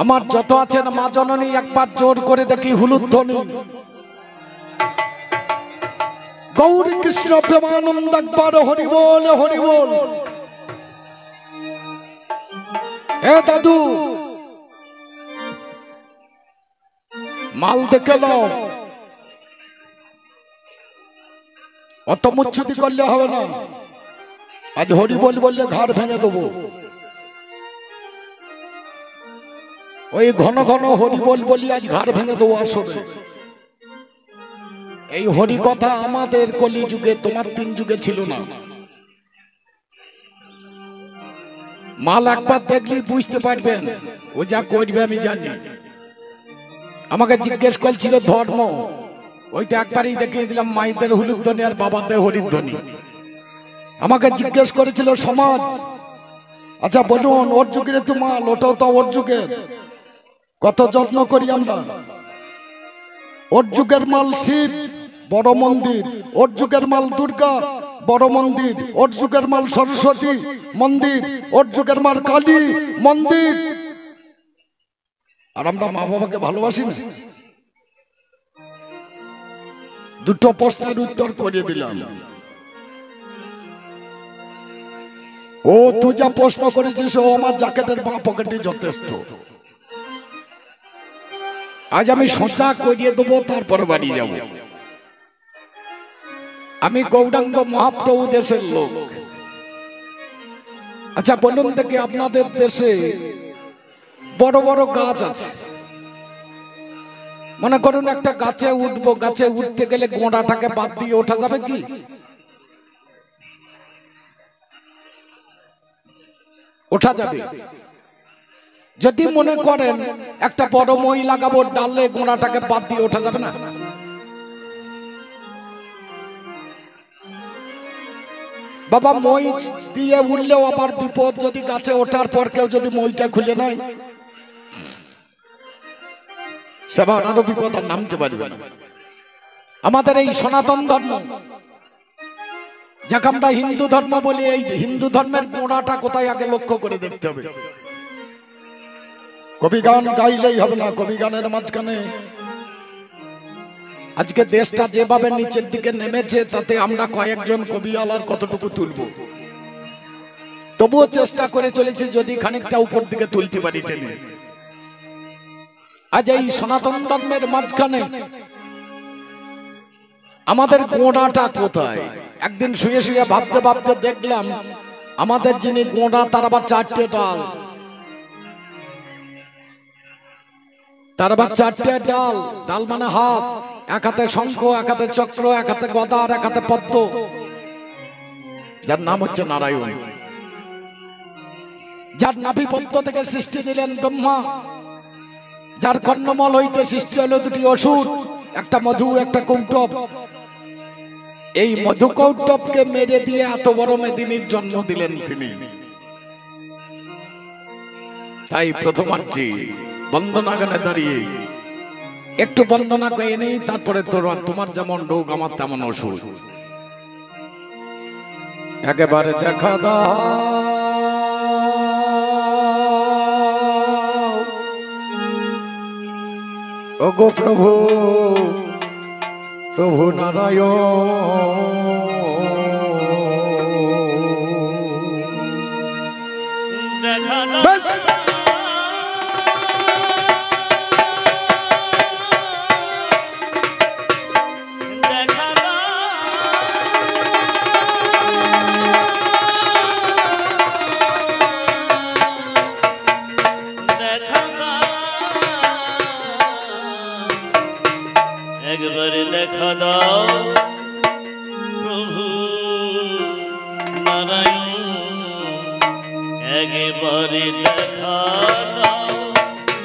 আমার যত আছেন মা জননী একবার জোর করে দেখি হুলুধ্বনি। গৌর কৃষ্ণ প্রেমানন্দ একবার হরি বল হরি বল। এ দাদু মাল দেখে নাও, অত মুচ্ছুতি করলে হবে না। আজ হরি বল বললে ঘর ভেঙে দেবো। ওই ঘন ঘন হরি বল বলি আজ ঘর ভেঙে দেবো। আসলে এই হরি কথা আমাদের কলি যুগে, তোমার 3 যুগে ছিল না। মাল একবার দেখলি বুঝতে পারবেন, ও যা করবে আমি জানি। আমাকে জিজ্ঞেস করছিল ধর্ম, ওইটা একবারই দেখিয়ে দিলাম, মাইদের হুলুধ্বনি আর বাবাদের হরিধ্বনি। আমাকে জিজ্ঞেস করেছিল সমাজ, আচ্ছা বলুন ওর যুগের তো মাল, ওটাও তো ওর যুগের, কত যত্ন করি আমরা। ওর যুগের মাল শিব, বড় মন্দির। ওর যুগের মাল দুর্গা, বড় মন্দির। ওর যুগের মাল সরস্বতী মন্দির। ওর যুগের মাল কালী মন্দির। আর আমরা মা বাবাকে ভালোবাসি না। দুটো প্রশ্নের উত্তর করে দিলাম। ও তুই যা প্রশ্ন করেছিস ও আমার জ্যাকেটের বাঁ পকেটে যথেষ্ট। আজ আমি সোজা করিয়ে দেবো, তারপরে বাড়ি যাব। আমি গৌরাঙ্গ মহাপ্রভু দেশের লোক। আচ্ছা বলুন দেখি, আপনাদের দেশে বড় বড় গাছ আছে, মনে করুন একটা গাছে উঠবো, গাছে উঠতে গেলে গোড়াটাকে বাদ দিয়ে ওঠা যাবে কি? ওঠা যাবে। যদি মনে করেন একটা বড় মই লাগাবো ডালে, গোড়াটাকে বাদ দিয়ে ওঠা যাবে না? বাবা মই দিয়ে উঠলেও আবার বিপদ, যদি গাছে ওঠার পর কেউ যদি মইটা খুলে নেয়, সেবার আরো বিপদ, আর নামতে পারবে না। আমাদের এই সনাতন ধর্ম, যাকে আমরা হিন্দু ধর্ম বলি, এই হিন্দু ধর্মের গোড়াটা কোথায় আগে লক্ষ্য করে দেখতে হবে। কবি গান গাইলেই হবে না। কবি গানের মাঝখানে আজকে দেশটা যেভাবে নিচের দিকে নেমেছে, তাতে আমরা কয়েকজন কবিওয়ালার কতটুকু তুলব, তবুও চেষ্টা করে চলেছি যদি খানিকটা উপর দিকে তুলতে পারি টেনে। আজ এই সনাতন ধর্মের মাঝখানে আমাদের গোড়াটা কোথায়? একদিন শুয়ে শুয়ে ভাবতে ভাবতে দেখলাম, আমাদের যিনি গোড়া তার আবার 4টে ডাল। তার আবার 4টে ডাল। ডাল মানে হাত, এক হাতে শঙ্খ, এক হাতে চক্র, এক হাতে গদা আর এক হাতে পদ্ম। যার নাম হচ্ছে নারায়ণ, যার নাভি পদ্ম থেকে সৃষ্টি নিলেন ব্রহ্মা, যার কর্ণমল হইতে সৃষ্টি হলো 2টি অসুর, একটা মধু একটা কৌটব। এই মধু কৌটবকে মেরে দিয়ে এত বড় মেদিনীর জন্ম দিলেন তিনি। তাই প্রথমার্থী বন্দনা গানে দাঁড়িয়ে একটু বন্দনা করে নেই, তারপরে তোমার যেমন রোগ আমার তেমন অসুখ। একেবারে দেখা দাও ওগো প্রভু, প্রভু নারায়ণ, দেখা দাও। একবারে দেখা দাও প্রভু নারায়ণ, একবারে দেখা দাও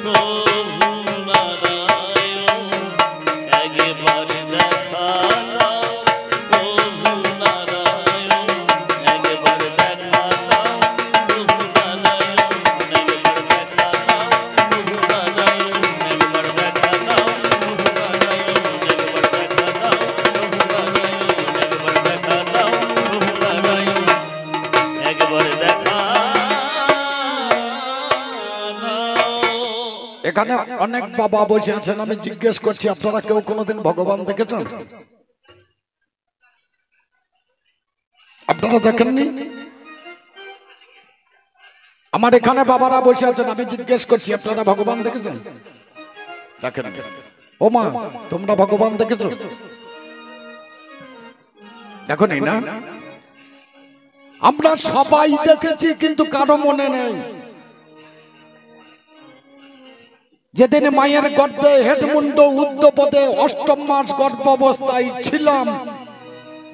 প্রভু নারায়ণ, একবারে দেখা দাও প্রভু নারায়ণ, একবারে দেখা দাও প্রভু নারায়ণ, একবার দেখা দাও প্রভু নারায়ণ, একবার দেখা দাও প্রভু নারায়ণ, একবার দেখা দাও প্রভু নারায়ণ, একবার দেখা দাও প্রভু নারায়ণ, একবার দেখা দাও। এখানে অনেক বাবা বসে আছেন, আমি জিজ্ঞেস করছি আপনারা কেউ কোনোদিন ভগবান দেখেছেন? আপনারা দেখেননি? আমার এখানে বাবারা বসে আছেন, আমি জিজ্ঞেস করছি আপনারা ভগবান দেখেছেন? দেখেন। ও মা, তোমরা ভগবান দেখেছো? দেখো নি না? আমরা সবাই দেখেছি, কিন্তু কারো মনে নেই। যেদিন মায়ের গর্ভে হেডমুন্ড উদ্যপদে অষ্টম মাস গর্ভাবস্থায় ছিলাম,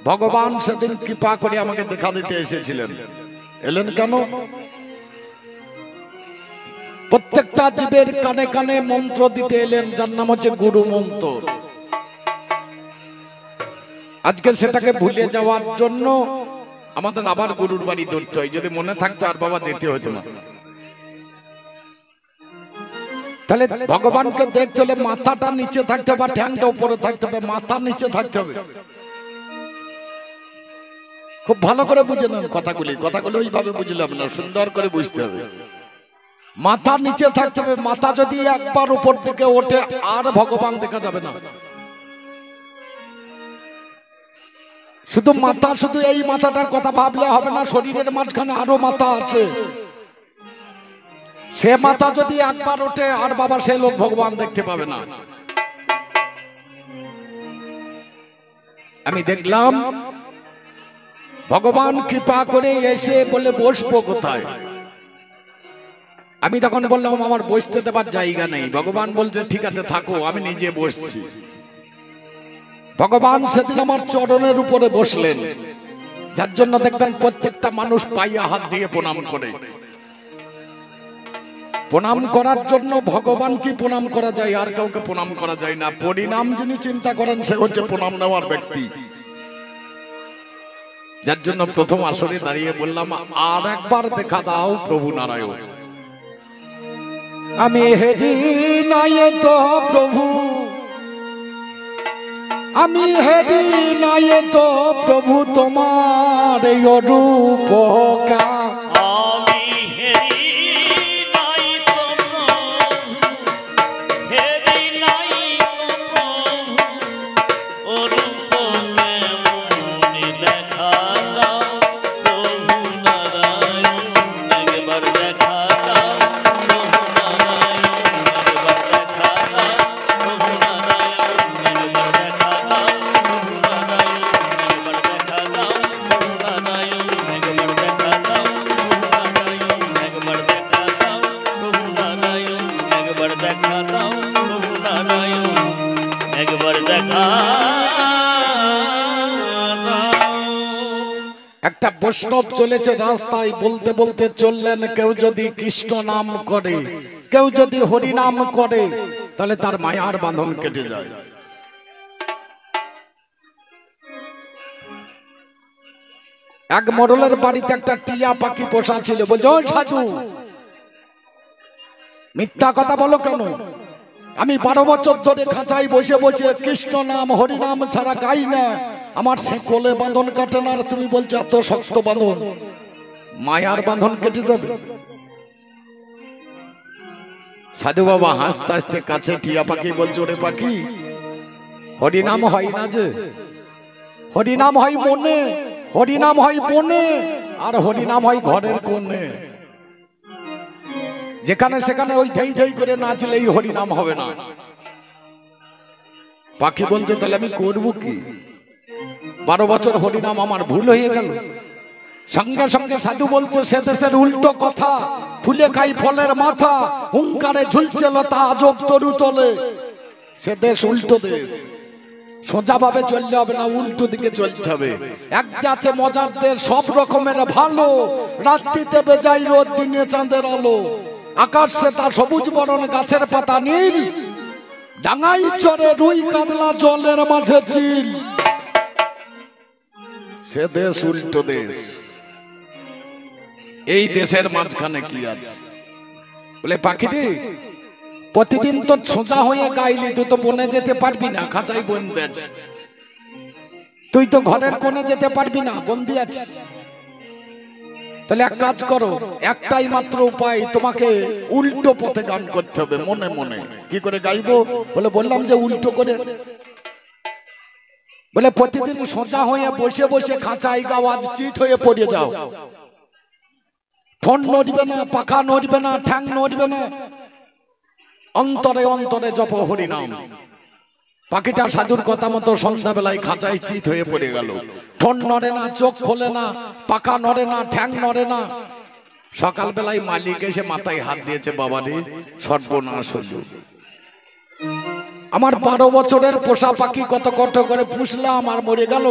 ভগবান সেদিন কৃপা করে আমাকে দেখা দিতে এসেছিলেন। এলেন কেন? প্রত্যেকটা জীবের কানে কানে মন্ত্র দিতে এলেন, যার নাম হচ্ছে গুরু মন্ত্র। আজকে সেটাকে ভুলে যাওয়ার জন্য আমাদের আবার গুরুর বাড়ি ধরতে হয়। যদি মনে থাকতো আর বাবা যেতে হতো না। তাহলে ভগবানকে দেখতে হলে মাথাটা নিচে থাকতে হবে, ঠ্যাংটা উপরে থাকতে হবে, মাথা নিচে থাকতে হবে। খুব ভালো করে বুঝে নেন কথাগুলি। কথাগুলো ওইভাবে বুঝলাম না, সুন্দর করে বুঝতে হবে। মাথা নিচে থাকতে হবে। মাথা যদি একবার উপর দিকে ওঠে আর ভগবান দেখা যাবে না। শুধু মাথা, শুধু এই মাথাটার কথা ভাবলে হবে না, শরীরের মাঝখানে আরো মাথা আছে। সে মাথা যদি একবার ওঠে আর বাবা সে লোক ভগবান দেখতে পাবে না। আমি দেখলাম ভগবান কৃপা করে এসে বলে বসবো কোথায়। আমি তখন বললাম আমার বসতে দেবার জায়গা নেই। ভগবান বলছে ঠিক আছে থাকো, আমি নিজে বসছি। ভগবান সেদিন আমার চরণের উপরে বসলেন, যার জন্য দেখবেন প্রত্যেকটা মানুষ পায়ে হাত দিয়ে প্রণাম করে। প্রণাম করার জন্য ভগবান কি প্রণাম করা যায়, আর কাউকে প্রণাম করা যায় না। পরিণাম যিনি চিন্তা করেন সে হচ্ছে প্রণাম নেওয়ার ব্যক্তি। যার জন্য প্রথম আসরে দাঁড়িয়ে বললাম আর একবার দেখা দাও প্রভু নারায়ণ। আমি হেরি নাই তো প্রভু, আমি হেরি নাই তো প্রভু তোমার এই রূপ কা। একটা বৈষ্ণব চলেছে রাস্তায়, বলতে বলতে চললেন কেউ যদি কৃষ্ণ নাম করে, কেউ যদি হরি নাম করে, তাহলে তার মায়ার বাঁধন কেটে যায়। এক মোড়লের বাড়িতে একটা টিয়া পাখি পোষা ছিল। বলছে ও সাধু, মিথ্যা কথা বলো কেন? আমি 12 বছর ধরে খাঁচায় বসে বসে কৃষ্ণ নাম হরি নাম ছাড়া গাই না, আমার সে কোলে বাঁধন কাটে না, আর তুমি বলছো এত শক্ত বাঁধন, মায়ার বাঁধন কেটে যাবে। সাধু বাবা হাসতে হাসতে কাছে টিয়া পাখি বলছে ওরে পাখি, হরিনাম হয় না যে, হরিনাম হয় মনে, হরিনাম হয় বনে, আর হরিনাম হয় ঘরের কোণে। যেখানে সেখানে ওই ধেই ধেই করে নাচলেই হরিনাম হবে না। পাখি বলছে তাহলে আমি করবো কি? 12 বছর হরিনাম আমার ভুল হয়ে গেল। সঙ্গে সঙ্গে সাধু বলছে সে দেশের উল্টো কথা, ফুলে খাই ফলের মাথা, হুঙ্কারে ঝুলছে লতা আজব তরু তলে। সে দেশ উল্টো দেশ, সোজা ভাবে চললে হবে না, উল্টো দিকে চলতে হবে। এক যাচ্ছে মজার দেশ, সব রকমের ভালো, রাত্রিতে বেজাই রোদ, দিনে চাঁদের আলো, আকাশে তা সবুজ বরণ, গাছের পাতা নীল, ডাঙাই চরে রুই কাতলা, জলের মাঝে চিল। সে দেশ উল্টো দেশ। এই দেশের মাঝখানে কি আছে? বলে পাখিটি প্রতিদিন তো সোজা হয়ে গাইলি, তুই তো বনে যেতে পারবি না, খাঁচাই বন্দি আছে। তুই তো ঘরের কোণে যেতে পারবি না, বন্দি আছে। তাহলে এক কাজ করো, একটাই মাত্র উপায়, তোমাকে উল্টো পথে গান করতে হবে মনে মনে। কি করে গাইবো? বলে বললাম যে উল্টো করে, বলে প্রতিদিন সোজা হয়ে বসে বসে খাঁচাই গাও, আজ চিত হয়ে পড়ে যাও। ঠোঁট নড়বে না, পাখা নড়বে না, ঠ্যাং নড়বে না, অন্তরে অন্তরে জপ হরি নাম। পাখিটা সাধুর কথা মতো সন্ধ্যাবেলায় খাঁচায় চিত হয়ে পড়ে গেল। ঠোঁট নড়ে না, চোখ খোলে না, পাখা নড়ে না, ঠ্যাং নড়ে না। সকালবেলায় মালিক এসে মাথায় হাত দিয়েছে, বাবারে সর্বনাশ হল, আমার 12 বছরের পোষা পাখি কত কষ্ট করে পুষলাম আর মরে গেল।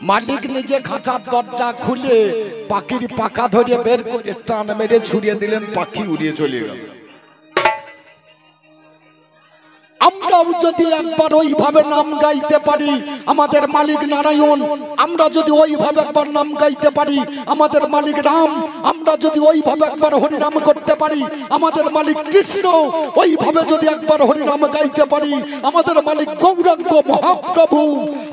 মালিক নিজে খাঁচার দরজা খুলে পাখির পাখা ধরে বের করে টান মেরে ছুড়িয়ে দিলেন, পাখি উড়িয়ে চলে গেল। আমরাও যদি একবার ওইভাবে নাম গাইতে পারি আমাদের মালিক নারায়ণ, আমরা যদি ওইভাবে একবার নাম গাইতে পারি আমাদের মালিক রাম, আমরা যদি ওইভাবে একবার হরিনাম করতে পারি আমাদের মালিক কৃষ্ণ, ওইভাবে যদি একবার হরিনাম গাইতে পারি আমাদের মালিক গৌরাঙ্গ মহাপ্রভু,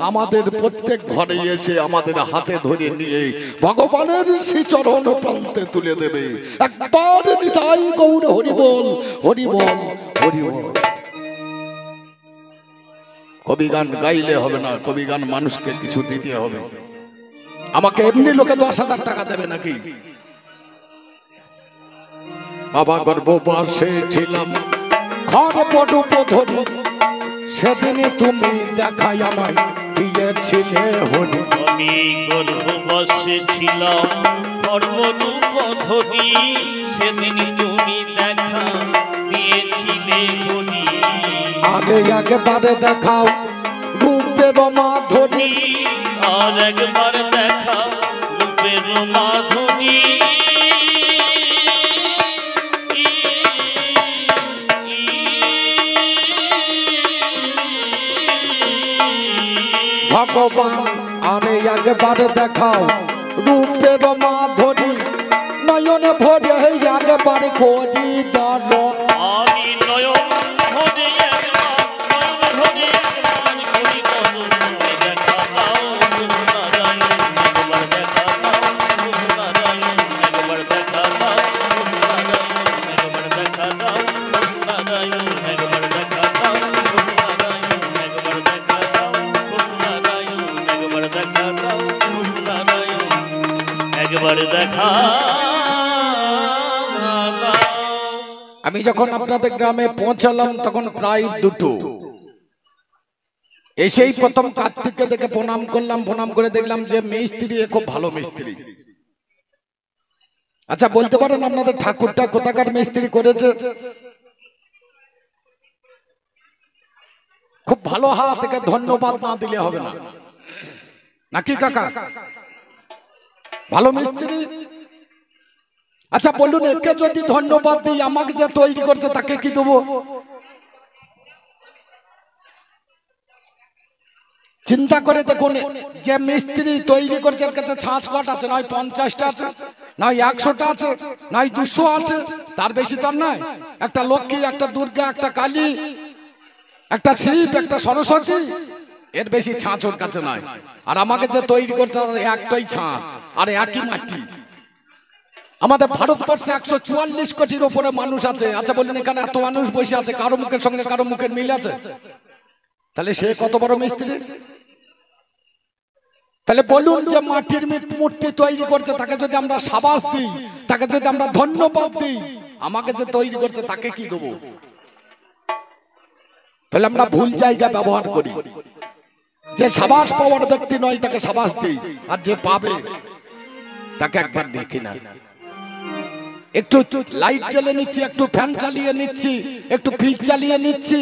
আমাদের প্রত্যেক ঘরে এসে আমাদের হাতে ধরে নিয়ে ভগবানের শ্রীচরণ প্রান্তে তুলে দেবে। একবার নিতাই গৌর হরি বল, হরি বল, হরি বল। কবি গান গাইলে হবে না, কবি গান মানুষকে কিছু দিতে হবে। আমাকে এমনি লোকে 10,000 টাকা দেবে নাকি? বাবা গর্ভবাসে ছিলাম ঘরে পড়ু ধরি, সেদিনে তুমি দেখাই আমায় দিয়েছিলে হরি। আমি গর্ভবাসে ছিলাম গর্ভরূপ ধরি, সেদিন তুমি দেখা দিয়েছিলে হরি। আগে একবারে দেখাও রূপের মাধুরী, আর একবার দেখা রূপের মাধুরী। ভগবান আরে একবার দেখাও রূপের মাধুরী, নয়ন ভরে একবার করি দর। আমি নয়ন ভরে একবার, নয়ন ভরে একবার করি দর। দেখা দাও নারায়ণ, একবার দেখা দাও নারায়ণ, একবার দেখা দাও নারায়ণ, একবার দেখা দাও নারায়ণ, একবার দেখা দাও নারায়ণ, একবার দেখা দাও নারায়ণ, একবার দেখা দাও নারায়ণ, একবার দেখা। আমি যখন আপনাদের গ্রামে পৌঁছালাম তখন প্রায় 2টো। এসেই প্রথম কার্তিককে দেখে প্রণাম করলাম, প্রণাম করে দেখলাম যে মিস্ত্রি খুব ভালো মিস্ত্রি। আচ্ছা বলতে পারেন আপনাদের ঠাকুরটা কোথাকার মিস্ত্রি করেছে? খুব ভালো হাত থেকে ধন্যবাদ না দিলে হবে না নাকি কাকা? ভালো মিস্ত্রি। আচ্ছা বলুন, একে যদি ধন্যবাদ দিই আমাকে যে তৈরি করছে তাকে কি দেবো? চিন্তা করে দেখুন, যে মিস্ত্রি তৈরি করছে এর কাছে ছাঁচ কট আছে, নয় 50টা আছে, নয় 100টা আছে, নয় 200 আছে, তার বেশি তার নয়। একটা লক্ষ্মী, একটা দুর্গা, একটা কালী, একটা শিব, একটা সরস্বতী, এর বেশি ছাঁচ ওর কাছে নয়। আর আমাকে যে তৈরি করছে একটাই ছাঁচ আর একই মাটি। আমাদের ভারতবর্ষে 144 কোটির উপরে মানুষ আছে। আচ্ছা বললেন এখানে এত মানুষ বসে আছে, কারো মুখের সঙ্গে কারো মুখের মিল আছে? তাহলে সে কত বড় মিস্ত্রি? তাহলে বলুন, যে মাটির মূর্তি তৈরি করছে তাকে যদি আমরা সাবাস দিই, তাকে যদি আমরা ধন্যবাদ দিই, আমাকে যে তৈরি করছে তাকে কি দেবো? তাহলে আমরা ভুল জায়গা ব্যবহার করি। যে সাবাস পাওয়ার ব্যক্তি নয় তাকে সাবাস দিই, আর যে পাবে তাকে একবার দেখি না। একটু লাইট জ্বালিয়ে নিচ্ছি, একটু ফ্যান চালিয়ে নিচ্ছি, একটু ফ্রিজ চালিয়ে নিচ্ছি,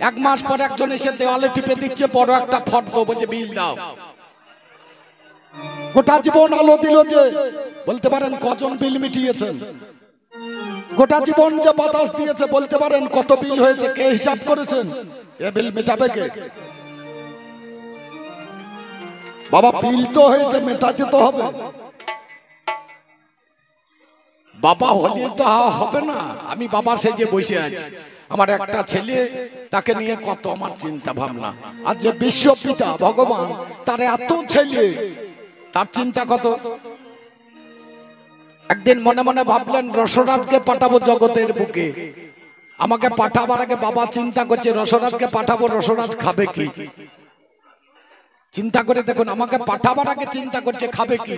1 মাস পর একজন এসে দেওয়ালে টিপে দিচ্ছে বড় একটা ফর্দ, বলছে বিল দাও। গোটা জীবন আলো দিল, যে বলতে পারেন কজন বিল মিটিয়েছেন? গোটা জীবন যে বাতাস দিয়েছে বলতে পারেন কত বিল হয়েছে? কে হিসাব করেছেন? এ বিল মেটাবে কে? বাবা বিল তো হয়েছে, মেটাতে তো হবে। বাবা হলে তো হবে না। আমি বাবার সেজে বসে আছি, আমার একটা ছেলে, তাকে নিয়ে কত আমার চিন্তা ভাবনা। আর যে বিশ্বপিতা ভগবান, তার এত ছেলে, তার চিন্তা কত? একদিন মনে মনে ভাবলেন রসরাজকে পাঠাবো জগতের বুকে। আমাকে পাঠাবার আগে বাবা চিন্তা করছে রসরাজকে পাঠাবো, রসরাজ খাবে কি। চিন্তা করে দেখুন, আমাকে পাঠাবার আগে চিন্তা করছে খাবে কি।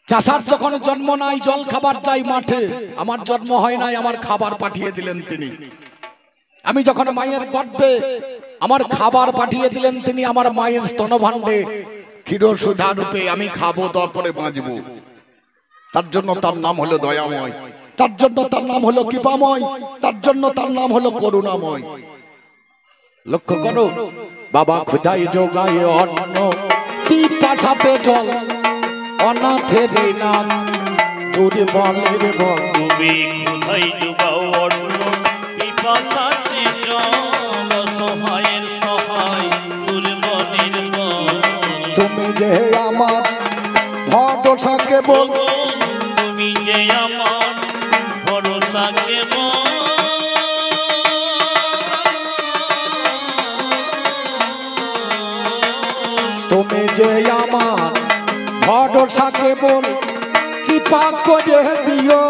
চাষার যখন জন্ম নাই জল খাবার চাই মাঠে, আমার জন্ম হয় নাই, আমার খাবার পাঠিয়ে দিলেন তিনি। আমি যখন মায়ের গর্ভে, আমার খাবার পাঠিয়ে দিলেন তিনি। আমার মায়ের স্তনভাণ্ডে ক্ষীর সুধা রূপে আমি খাবো, তারপরে বাঁচবো। তার জন্য তার নাম হলো দয়াময়, তার জন্য তার নাম হলো কৃপাময়, তার জন্য তার নাম হলো করুণাময়। লক্ষ্য করো, বাবা ক্ষুধায় যোগায় অন্ন, পিপাসাতে জল, অনাথের নাম দুর্বলের বল। তুমি ক্ষুধায় যোগাও অন্ন, পিপাসাতে জল, অসহায়ের সহায়, দুর্বলের বল। তুমি যে আমার ভরসা কেবল, তুমি যে আমার ভরসা কেবল। তুমি যে আমার ভরসা কেবল, কৃপা করে দিও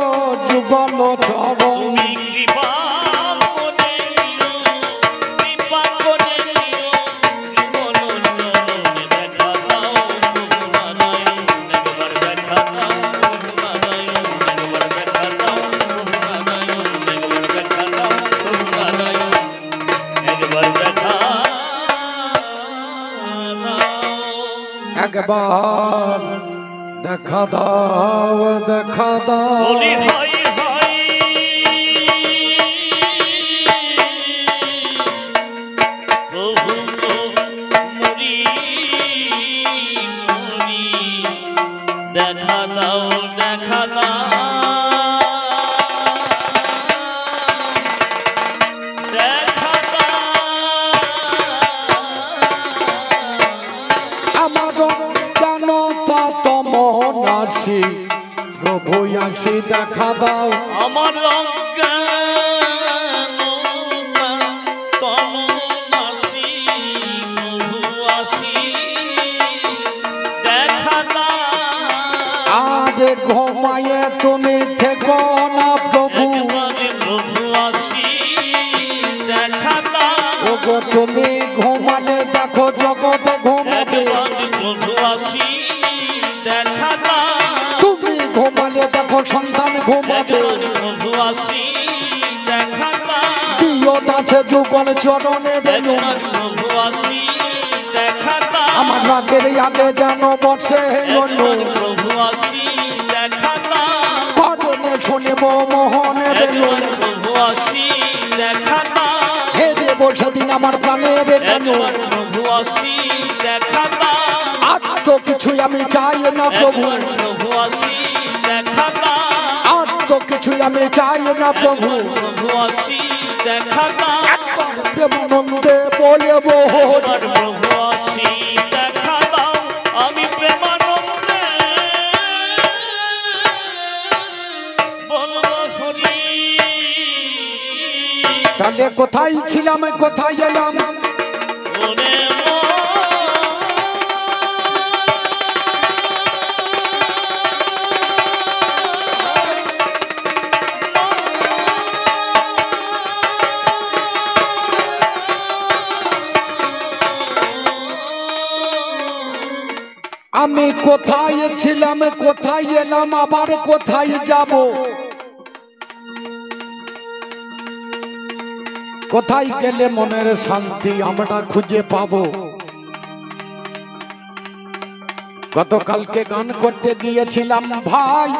যুগল চরণ। তুমি কৃপা করে দিও, কৃপা করে দিও, যুগল চরণে দেখা দাও প্রভু নারায়ণ। একবার দেখা দাও প্রভু নারায়ণ, একবার দেখা দাও প্রভু নারায়ণ, একবার দেখা দাও প্রভু নারায়ণ, একবার দেখা দাও। একবার দেখা দাও, দেখা দাও। বলি হাই হাই, প্রভু গো মরি মরি, দেখা দাও দেখা দাও, দেখা দাও। আমার জ্ঞানতা তমনাসি প্রভু আসি দেখা দাও। আমার অজ্ঞানতা তমনাসি প্রভু আসি দেখা দাও। আরে ঘুমায়ে তুমি থেকো না প্রভু, একবারে প্রভু আসি দেখা দাও। ওগো তুমি ঘুমালে দেখো জগতে ঘুমাবে, একবারে প্রভু আসি দেখা দাও। তুমি ঘুমালে দেখো সন্তান ঘুমাবে। একবারে প্রভু আসি দেখা দাও। দিও দাসে যুগল চরণে বেলু, একবারে প্রভু আসি দেখা দাও। আমার রাগের আগে যেন বসে অনু, একবারে প্রভু আসি দেখা দাও। করণে শুনিব মোহনে বেলু। একবারে প্রভু আসি দেখা দাও। হে রে বসে দিন আমার প্রাণের কেন, একবারে প্রভু আসি দেখা দাও। আর তো কিছুই আমি চাই না প্রভু, একবারে প্রভু আসি দেখা দাও। আর তো কিছুই আমি চাই না প্রভু। প্রভু আসি দেখা দাও। একবার প্রেমানন্দে বলব, একবার প্রভু আসি দেখা দাও। আমি প্রেমানন্দে বলবো হরি। তাহলে কোথায় ছিলাম কোথায় এলাম, ওরে মন, আমি কোথায় ছিলাম কোথায় এলাম, আবার কোথায় যাব। কোথায় গেলে মনের শান্তি আমরা খুঁজে পাবো। গতকালকে গান করতে গিয়েছিলাম ভাই,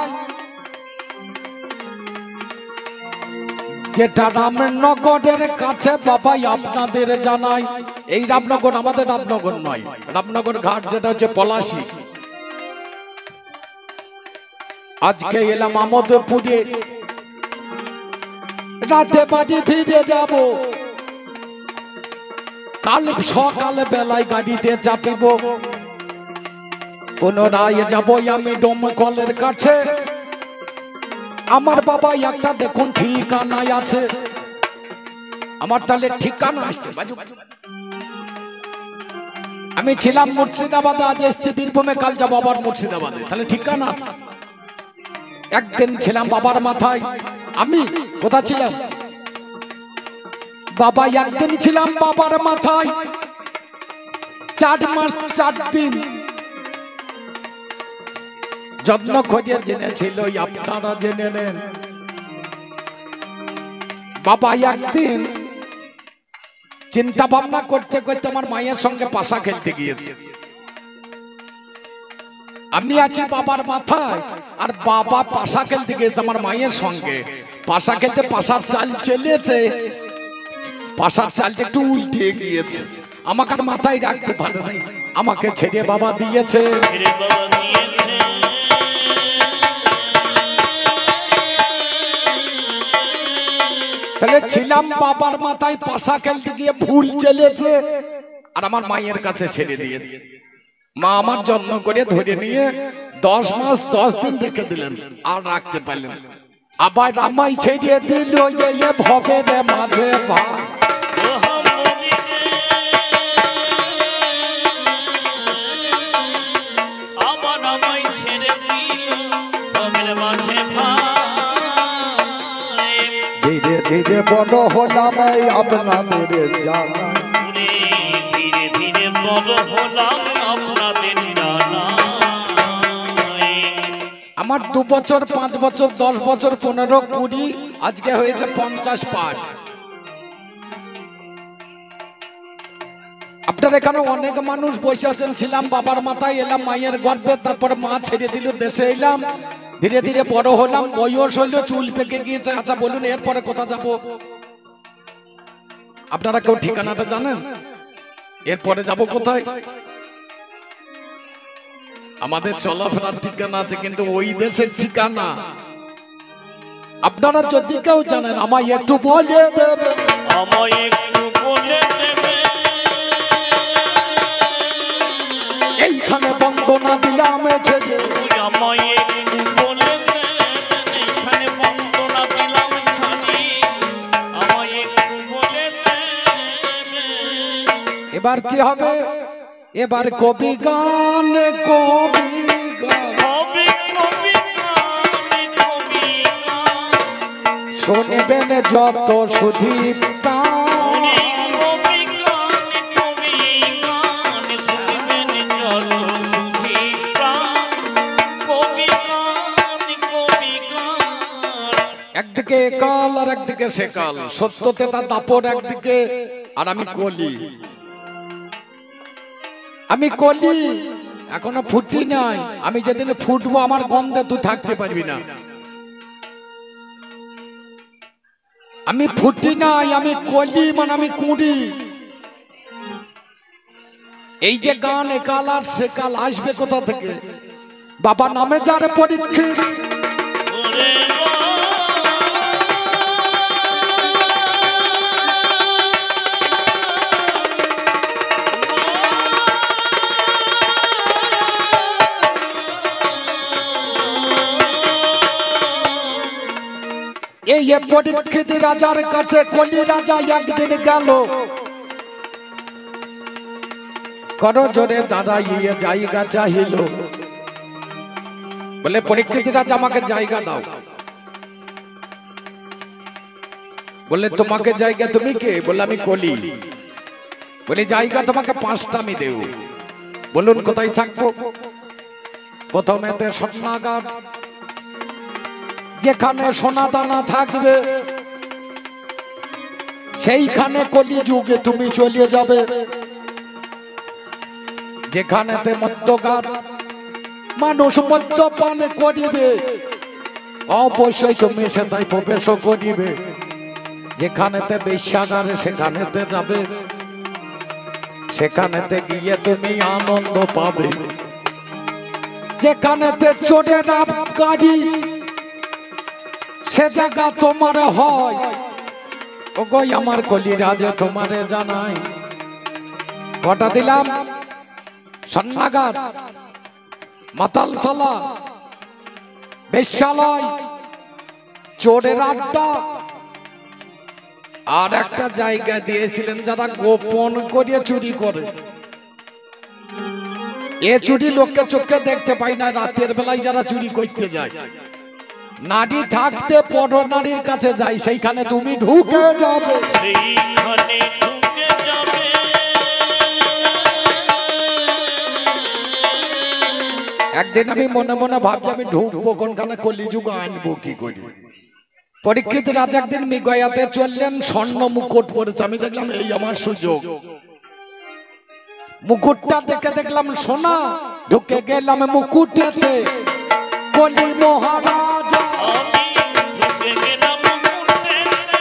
যেটা রামনগরের কাছে বাবাই আপনাদের জানাই। এই রামনগর আমাদের রামনগর নয়, রামনগর ঘাট যেটা হচ্ছে পলাশী। আজকে এলাম আমোদপুরে, রাতে বাড়ি ফিরে যাব। কাল সকাল বেলায় গাড়িতে চাপিব, পুনরায় যাব আমি ডোমকলের কাছে। আমার বাবা একটা দেখুন ঠিকানায় আছে, আমার তাহলে ঠিকানা আসছে। আমি ছিলাম মুর্শিদাবাদে, আজ এসছি বীরভূমে, কাল যাবো আবার মুর্শিদাবাদে, তাহলে ঠিকানা। একদিন ছিলাম বাবার মাথায়, আমি কোথা ছিলাম বাবা, একদিন ছিলাম বাবার মাথায় 4 মাস 4 দিন, যত্ন করে জেনেছিল আপনারা জেনে নেন। বাবা একদিন চিন্তা ভাবনা করতে করতে আমার মায়ের সঙ্গে পাশা খেলতে গিয়েছে। আমি আছি বাবার মাথায় আর বাবা পাশা খেলতে গিয়েছে আমার মায়ের সঙ্গে। পাশা খেলতে পাশার চাল চলেছে, পাশার চালটা একটু উল্টে গিয়েছে। আমাকে আর মাথায় রাখতে পারে নাই, আমাকে ছেড়ে বাবা দিয়েছে। তাহলে ছিলাম বাবার মাথায়, পাশা খেলতে গিয়ে ভুল চলেছে আর আমার মায়ের কাছে ছেড়ে দিয়েছে। মা আমার যত্ন করে ধরে নিয়ে 10 মাস 10 দিন রেখে দিলেন, আর রাখতে পারলেন। আবার আমায় ছেড়ে দিল ভবের মাঝে ভাই। ধীরে ধীরে বড় হলাম আপনাদের জানা, ধীরে ধীরে বড় হলাম আপনাদের জানা। আমার 2 বছর 5 বছর 10 বছর 15 20 আজকে হয়েছে 50 পার। আপনার এখানে অনেক মানুষ বসে আছেন। ছিলাম বাবার মাথায়, এলাম মায়ের গর্ভে, তারপর মা ছেড়ে দিল, দেশে এলাম, ধীরে ধীরে বড় হলাম, বয়স হইল, চুল পেকে গিয়েছে। আচ্ছা বলুন এরপরে কোথা যাব? আপনারা কেউ ঠিকানাটা জানেন? এরপরে যাব কোথায়? আমাদের চলাফেরার ঠিকানা আছে, কিন্তু ওই দেশের ঠিকানা আপনারা যদি কেউ জানেন আমায় একটু বলে দেবেন। আমায় একটু বলে দেবে, এইখানে বন্দনা দিলাম ছেড়ে, আমায় একটু বলে দেবে, এখানে বন্দনা দিলাম ছাড়ি, আমায় একটু বলে দেবে। এবার কি হবে? এবার কবি গান, কবি গান কবি কবি গান, কবি গান, শুনবেন যত সুধী প্রাণ। কবি গান, কবি গান, শুনবেন যত সুখী প্রাণ। কবি গান, কবি গান। একদিকে কাল আর একদিকে সে কাল, সত্যতে তার দাপট একদিকে, আর আমি কলি। আমি কলি, এখনো ফুটি নাই। আমি যেদিন ফুটবো আমার গন্ধে তুই থাকতে পারবি না। আমি ফুটি নাই, আমি কলি, মানে আমি কুড়ি। এই যে গান একাল আর সে কাল আসবে কোথা থেকে? বাবা নামে যার পরীক্ষিত, ওরে এই পরীক্ষিত রাজার কাছে কলি রাজা একদিন গেল, কর জোরে দাঁড়াইয়ে জায়গা চাহিল। বলে পরীক্ষিত রাজা আমাকে জায়গা দাও। বলে তোমাকে জায়গা, তুমি কে? বলে আমি কলি। বলে জায়গা তোমাকে 5টা আমি দেব, বলুন কোথায় থাকবো? প্রথমেতে স্বর্ণাগার, যেখানে সোনা দানা থাকবে সেইখানে কলি যুগে তুমি চলে যাবে। যেখানেতে মদ্যগার, মানুষ মদ্যপান করিবে, অবশ্যই তুমি সেটাই প্রবেশ করিবে। যেখানেতে বেশ্যাগারে সেখানেতে যাবে, সেখানেতে গিয়ে তুমি আনন্দ পাবে। যেখানেতে চোরের গাড়ি, সে জায়গা তোমার হয়। ওগো আমার কলি রাজে তোমারে জানাই। কটা দিলাম? স্বর্ণাগার, মাতালশালা, বেশ্যালয়, চোরের আড্ডা, আর একটা জায়গা দিয়েছিলেন যারা গোপন করে চুরি করে। এ চুরি লোককে চোখে দেখতে পাই না, রাতের বেলায় যারা চুরি করতে যায় নারী থাকতে পর নারীর কাছে যাই, সেইখানে তুমি ঢুকে যাবে। সেইখানে ঢুকে যাবে। একদিন আমি মনে মনে ভাবছি আমি ঢুকবো কোনখানে, কলিযুগ আনবো কি করি। পরীক্ষিত রাজা একদিন মৃগয়াতে চললেন, স্বর্ণ মুকুট পরেছে। আমি দেখলাম এই আমার সুযোগ, মুকুটটা দেখে দেখলাম সোনা, ঢুকে গেলাম মুকুটেতে, কলি মহারাজা। আমি ঢুকে গেলাম মুকুটেতে,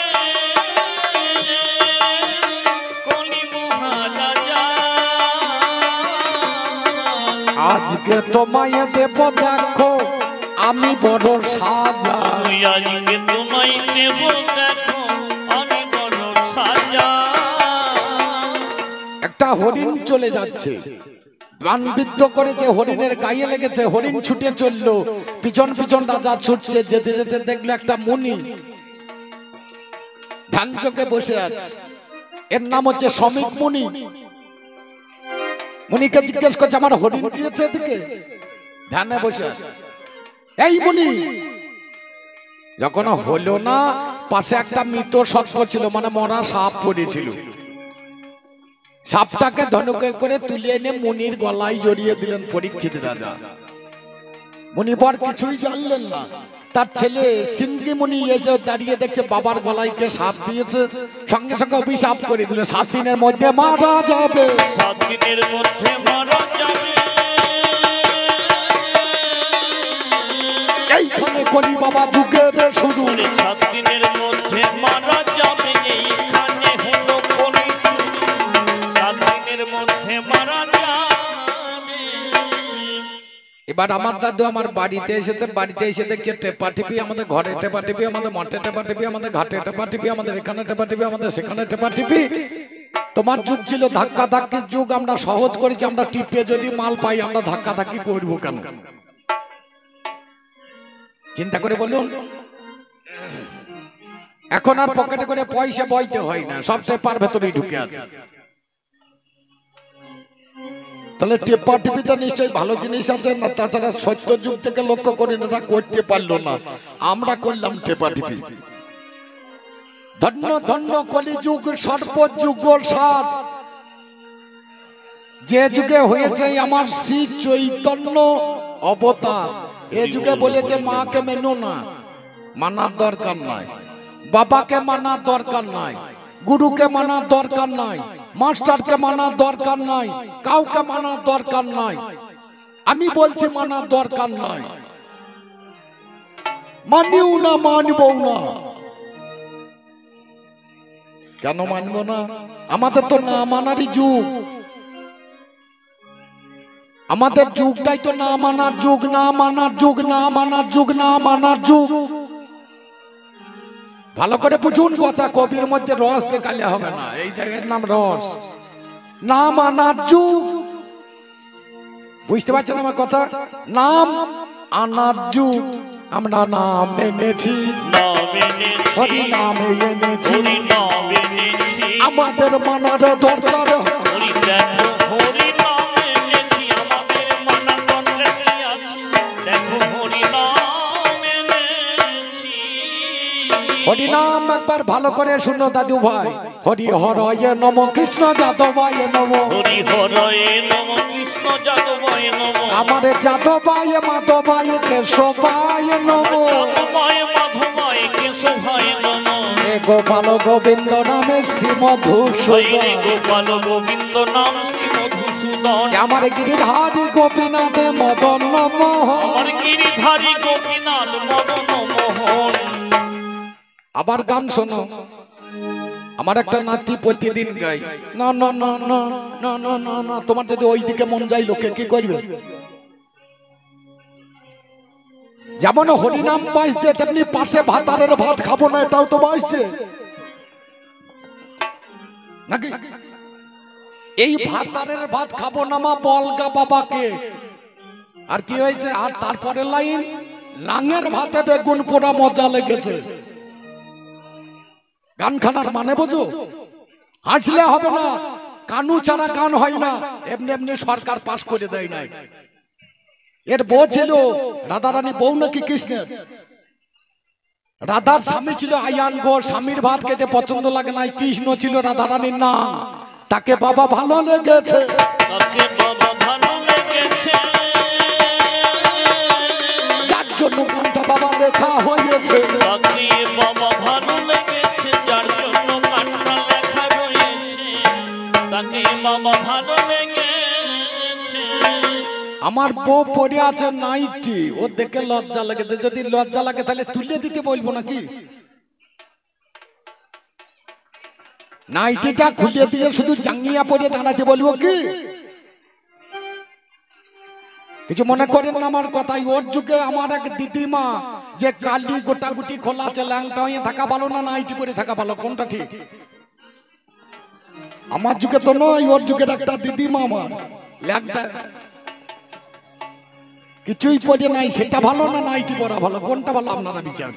কলি মহারাজা। আজকে তোমায় দেব দেখো আমি বড় সাজা। ওই আজকে তোমায় দেব দেখো আমি বড় সাজা। একটা হরিণ চলে যাচ্ছে, বানবিদ্ধ করেছে, হরিণের গায়ে লেগেছে, হরিণ ছুটে চললো, পিছন পিছন রাজা ছুটছে। যেতে যেতে দেখলো একটা মুনি ধ্যান চোখে বসে আছে, এর নাম হচ্ছে শ্রমিক মুনি। মুনিকে জিজ্ঞেস করছে আমার হরিণ গিয়েছে এদিকে, ধ্যানে বসে আছে। এই মুনি, যখন হলো না, পাশে একটা মৃত সর্প ছিল, মানে মরা সাপ পড়েছিল। সাপটাকে ধনুকে করে তুলে এনে মুনির গলায় জড়িয়ে দিলেন পরীক্ষিত রাজা। মুনিবর কিছুই জানলেন না। তার ছেলে সিংহী মুনি এসে দাঁড়িয়ে দেখছে বাবার গলায় কে সাপ দিয়েছে, সঙ্গে সঙ্গে অভিশাপ করে দিল 7 দিনের মধ্যে মারা যাবে। 7 দিনের মধ্যে মারা যাবে। এইখানে কলি বাবা যুগের শুরু। 7 দিনের মধ্যে মারা যাবে, এইখানে হলো কলি শুরু। 7 দিনের মধ্যে মারা যাবে। এবার আমার দাদু আমার বাড়িতে এসেছে, বাড়িতে এসে দেখছে টেপা টিপি, আমাদের ঘরে টেপা টিপি, আমাদের মঠে টেপা টিপি, আমাদের ঘাটে টেপা টিপি, আমাদের এখানে টেপা টিপি, আমাদের সেখানে টেপা টিপি। তোমার যুগ ছিল ধাক্কা ধাক্কির যুগ, আমরা সহজ করেছি, আমরা টিপে যদি মাল পাই আমরা ধাক্কা ধাক্কি করবো কেন? চিন্তা করে বলুন, এখন আর পকেটে করে পয়সা বইতে হয় না, সব টেপার ভেতরেই ঢুকে আছে। তাহলে টেপা টিপিতে নিশ্চয়ই ভালো জিনিস আছে না, তাছাড়া সত্য যুগ থেকে লক্ষ্য করে ওরা করতে পারলো না, আমরা করলাম টেপা টিপি। ধন্য ধন্য কলিযুগ সর্বযুগ সার, যে যুগে হয়েছে আমার শ্রী চৈতন্য অবতার। এ যুগে বলেছে মাকে মেনো না, মানার দরকার নাই, বাবাকে মানার দরকার নাই, গুরুকে মানার দরকার নাই, মাস্টারকে মানার দরকার নাই, কাউকে মানার দরকার নাই। আমি বলছি মানার দরকার নাই, মানিও না, মানবও না। কেন মানবো না? আমাদের তো না মানারই যুগ, আমাদের যুগটাই তো না মানার যুগ, না মানার যুগ, না মানার যুগ, না মানার যুগ। ভালো করে বুঝুন কথা, কবির মধ্যে রস দেখালে হবে না, এই জায়গার নাম রস। না মানার যুগ, বুঝতে পারছেন আমার কথা? নাম আনার যুগ, আমরা নাম এনেছি, হরি নামে এনেছি, আমাদের মানার দরকার। হরি নাম একবার ভালো করে শুনো দাদু ভাই। হরি হরয়ে নম, কৃষ্ণ যাদবায় নম, হরি হরয়ে নম, কৃষ্ণ যাদবায় নম, আমার যাদবায় মাধবায় কেশবায় নম, যাদবায় মাধবায় কেশবায় নম, হে গোপাল গোবিন্দ নামে শ্রী মধুসূদন, গোপাল গোবিন্দ নাম শ্রী মধুসূদন, আমার গিরিধারী গোপীনাথে মদন মোহন, আমার গিরিধারী গোপীনাথ মদন মোহন। আবার গান শোনো, আমার একটা নাতি প্রতিদিন গাই। না না না না না না না না, তোমার যদি ওই দিকে মন যায় লোকে কি করবে? যেমন হরিনাম বাজছে তেমনি পাশে ভাতারের ভাত খাবো না, এটাও তো বাজছে নাকি? এই ভাতারের ভাত খাবো না মা বলগা বাবাকে। আর কি হয়েছে? আর তারপরে লাইন, লাঙের ভাতে বেগুন পোড়া মজা লেগেছে। গান খানার মানে বোঝো? হাসলে হবে না, কানু ছাড়া গান হয় না। এমনি এমনি সরকার পাশ করে দেয় নাই। এর বউ ছিল রাধারানী, বউ নাকি কৃষ্ণের? রাধার স্বামী ছিল আয়ান গো, স্বামীর ভাত খেতে পছন্দ লাগে নাই, কৃষ্ণ ছিল রাধারানীর নাম, তাকে বাবা ভালো লেগেছে, তাকে বাবা ভালো লেগেছে, যার জন্য গানটা বাবা লেখা হয়েছে। তাকে বাবা ভালো লেগেছে, যার জন্য গানটা লেখা রয়েছে, তাকে বাবা ভালো লেগেছে। আমার বউ পরে আছে নাইটি, ও দেখে লজ্জা লেগেছে, যদি লজ্জা লাগে তাহলে তুলে দিতে বলবো নাকি? নাইটিটা খুলে দিয়ে শুধু জাঙ্গিয়া পরে দাঁড়াতে বলবো কি? কিছু মনে করেন না আমার কথাই। ওর যুগে আমার এক দিদিমা যে কালি গোটাগুটি খোলা আছে, ল্যাংটা হয়ে থাকা ভালো না নাইটি পরে থাকা ভালো, কোনটা ঠিক? আমার যুগে তো নয়, ওর যুগের একটা দিদিমা আমার ল্যাংটা কিছুই পরে নাই, সেটা ভালো না নাইটি পরা ভালো, কোনটা ভালো আপনারা বিচার।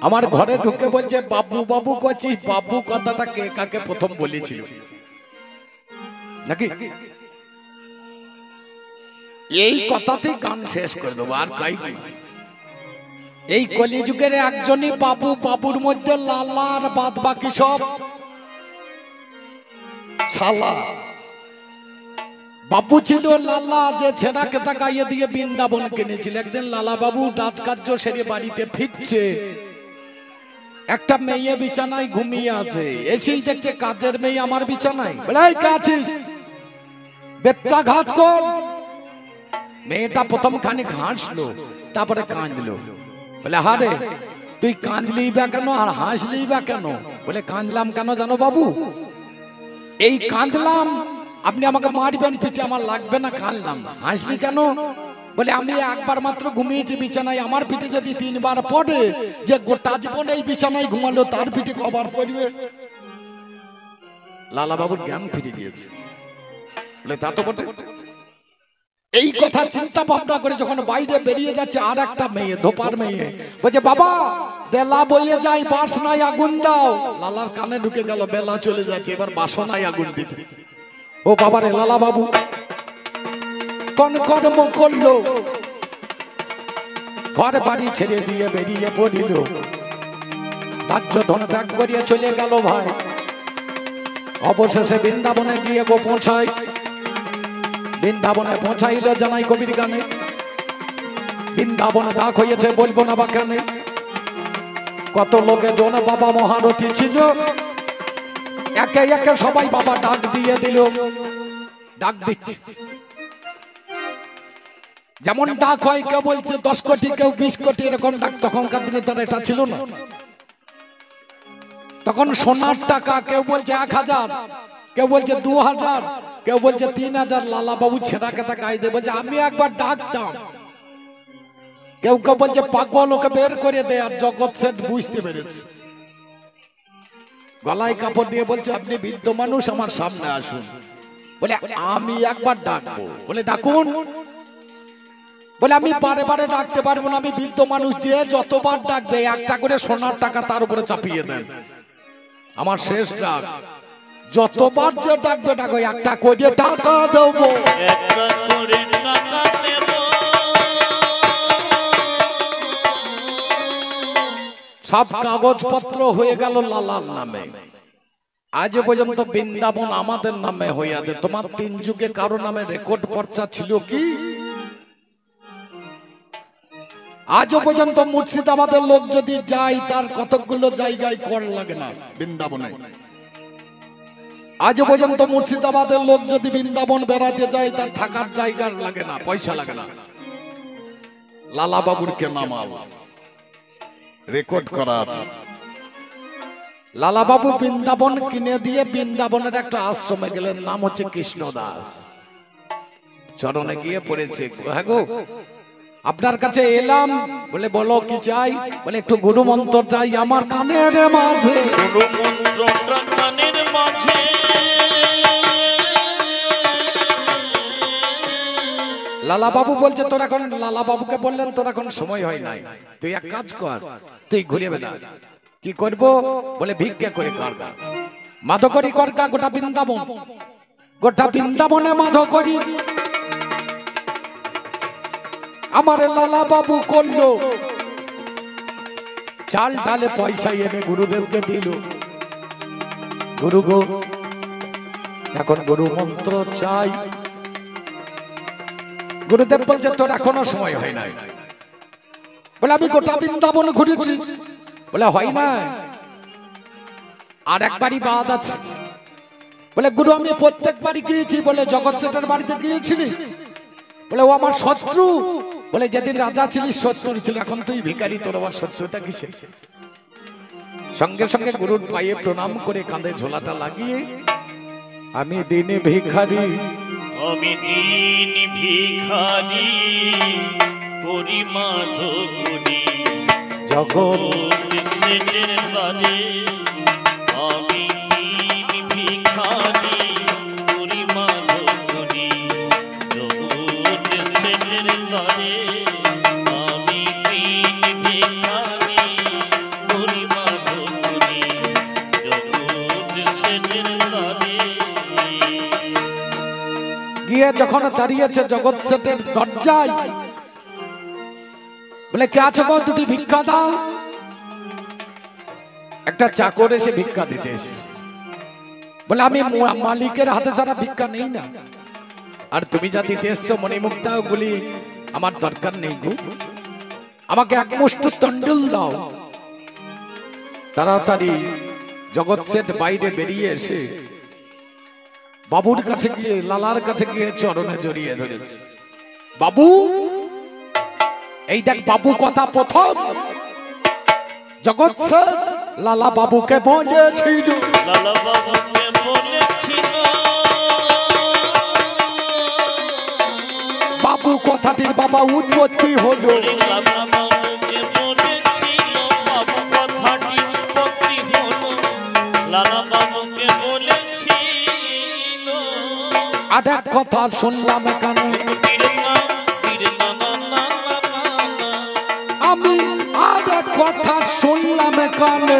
আমার ঘরে ঢুকে বলছে বাবু বাবু করছিস, বাবু কথাটা কে কাকে প্রথম বলেছিল নাকি? এই কথাতেই গান শেষ করে দেবো, আর গাইব না। এই কলিযুগের একজনই বাবু, বাবুর মধ্যে লালা আর বাদ বাকি সব শালা। বাবু ছিল লালা, যে ছেঁড়া কেতা গাইয়ে দিয়ে বৃন্দাবন কিনেছিল। একদিন লালা বাবু রাজকার্য সেরে বাড়িতে ফিরছে, একটা মেয়ে বিছানায় ঘুমিয়ে আছে, এসেই দেখছে কাজের মেয়ে আমার বিছানায়। বলে এই কে আছিস, বেত্রাঘাত কর। মেয়েটা প্রথম খানিক হাসলো, তারপরে কাঁদলো। বলে হারে তুই কাঁদলি বা কেন আর হাসলি বা কেন? বলে কাঁদলাম কেন জানো বাবু, এই কাঁদলাম আপনি আমাকে মারবেন পিঠে, আমার লাগবে না, কাঁদলাম। হাসলি কেন? বলে আমি একবার মাত্র ঘুমিয়েছি বিছানায়, আমার পিঠে যদি 3 বার পড়ে, যে গোটা জীবন এই বিছানায় ঘুমালো তার পিঠে কবার পড়বে? লালা বাবুর জ্ঞান ফিরে গিয়েছে। বলে তা তো বটে। এই কথা চিন্তা ভাবনা করে যখন বাইরে বেরিয়ে যাচ্ছে, আর একটা মেয়ে, ধোপার মেয়ে, বলছে বাবা বেলা বইয়ে যায়, বাস নাই, আগুন দাও। লালার কানে ঢুকে গেল, বেলা চলে যাচ্ছে, এবার বাসনায় আগুন দিতে। ও বাবারে, লালা বাবু কোন কর্ম করলো, ঘর বাড়ি ছেড়ে দিয়ে বেরিয়ে পড়িল, রাজ্য ধন ত্যাগ করিয়ে চলে গেল ভাই। অবশেষে বৃন্দাবনে গিয়ে গো পৌঁছায়, বৃন্দাবনে পৌঁছাইল জানাই কবির গানে। বৃন্দাবনে ডাক হয়েছে বলবো না বা কেন, কত লোকে জন বাবা মহারথী ছিল, একে একে সবাই বাবা ডাক দিয়ে দিল। ডাক দিচ্ছে যেমন ডাক হয়, কেউ বলছে 10 কোটি, কেউ 20 কোটি, এরকম ডাক। তখনকার দিনে তার এটা ছিল না, তখন সোনার টাকা, কেউ বলছে 1000, কেউ বলছে 2000, কেউ বলছে 3000। লালা বাবু ছেঁড়া কথা গায়ে দিয়ে বলছে আমি একবার ডাকতাম। কেউ কেউ বলছে পাগল, ওকে বের করে দে। আর জগৎ সেট বুঝতে পেরেছে, গলায় কাপড় দিয়ে বলছে আপনি বৃদ্ধ মানুষ, আমার সামনে আসুন। বলে আমি একবার ডাকবো। বলে ডাকুন। বলে আমি বারে বারে ডাকতে পারবো না, আমি বৃদ্ধ মানুষ, যে যতবার ডাকবে একটা করে সোনার টাকা তার উপরে চাপিয়ে দেন। আমার শেষ ডাক, যতবার যে ডাকবে ডাকো, একটা করে টাকা দেবো, একটা করে টাকা দেব। সব কাগজপত্র হয়ে গেল লালার নামে। আজ পর্যন্ত বৃন্দাবন আমাদের নামে হয়ে আছে। তোমার 3 যুগে কারো নামে রেকর্ড পর্চা ছিল কি? আজও পর্যন্ত মুর্শিদাবাদের লোক যদি যায়, তার কতগুলো জায়গায় কর লাগে না বৃন্দাবনে। আজও পর্যন্ত মুর্শিদাবাদের লোক যদি বৃন্দাবন বেড়াতে যায়, তার থাকার জায়গা লাগে না, পয়সা লাগে না। লালা বাবুর কে নামাল রেকর্ড করা আছে। লালা বাবু বৃন্দাবন কিনে দিয়ে বৃন্দাবনের একটা আশ্রমে গেলেন, নাম হচ্ছে কৃষ্ণদাস। চরণে গিয়ে পড়েছে, হ্যাঁ গো আপনার কাছে এলাম। বলে বলো কি চাই? বলে একটু গুরু মন্ত্র চাই আমার কানের মাঝে। গুরু মন্ত্রটা কানের মাঝে। লালা বাবু বলছে তোর এখন, লালা বাবুকে বললেন তোর এখন সময় হয় নাই, তুই এক কাজ কর, তুই ঘুরে বেড়া। কি করব? বলে ভিক্ষা করে করগা, মাধো করি করগা গোটা বৃন্দাবন, গোটা বৃন্দাবনে মাধো করি। আমার লালা বাবু করলো চাল ডালে পয়সা এনে গুরুদেবকে দিল। গুরু গো এখন গুরু মন্ত্র চাই। গুরুদেব বলছে তোর এখনো সময় হয় নাই। বলে আমি গোটা বৃন্দাবন ঘুরেছি। বলে হয় না, আর একবারই বাদ আছে। বলে গুরু আমি প্রত্যেকবারই গিয়েছি। বলে জগৎ সেটার বাড়িতে গিয়েছিলি? বলে ও আমার শত্রু। বলে যেদিন রাজা ছিলিস শত্রু ছিল, এখন তুই ভিখারি, তোর আবার শত্রুতা কিসে? সঙ্গে সঙ্গে গুরুর পায়ে প্রণাম করে কাঁধে ঝোলাটা লাগিয়ে আমি দিনে ভিখারি, আমি দিন ভিখারি করি মাধবনী জগৎ সেটের দ্বারে। আমি দিন ভিখারি করি মাধবনী জগৎ সেটের দ্বারে। আমি দিন ভিখারি করি মাধবনী জগৎ সেটের দ্বারে। গিয়ে যখন দাঁড়িয়েছে জগৎ সেটের দরজায়, বলে কে আছো গো, দুটি ভিক্ষা দাও। একটা চাকর এসে ভিক্ষা দিতে এসেছে। বলে আমি মালিকের হাতে ছাড়া ভিক্ষা নেই না, আর তুমি যা দিতে এসছো মণিমুক্তা ওগুলি আমার দরকার নেই গো, আমাকে এক মুষ্টি তন্ডুল দাও। তাড়াতাড়ি জগৎ সেট বাইরে বেরিয়ে এসে বাবুর কাছে গিয়ে, লালার কাছে গিয়ে চরণে জড়িয়ে ধরেছে। বাবু, এই দেখ বাবু কথা প্রথম জগৎ সেট লালা বাবুকে বলেছিল। লালা বাবুকে বলেছিল, বাবু কথাটির বাবা উৎপত্তি হলো। লালা বাবুকে বলেছিল, বাবু কথাটি উৎপত্তি হলো। লালা বাবুকে বলেছিল, আর এক কথা শুনলাম এখানে, আমি আর এক কথা শুনলাম এখানে,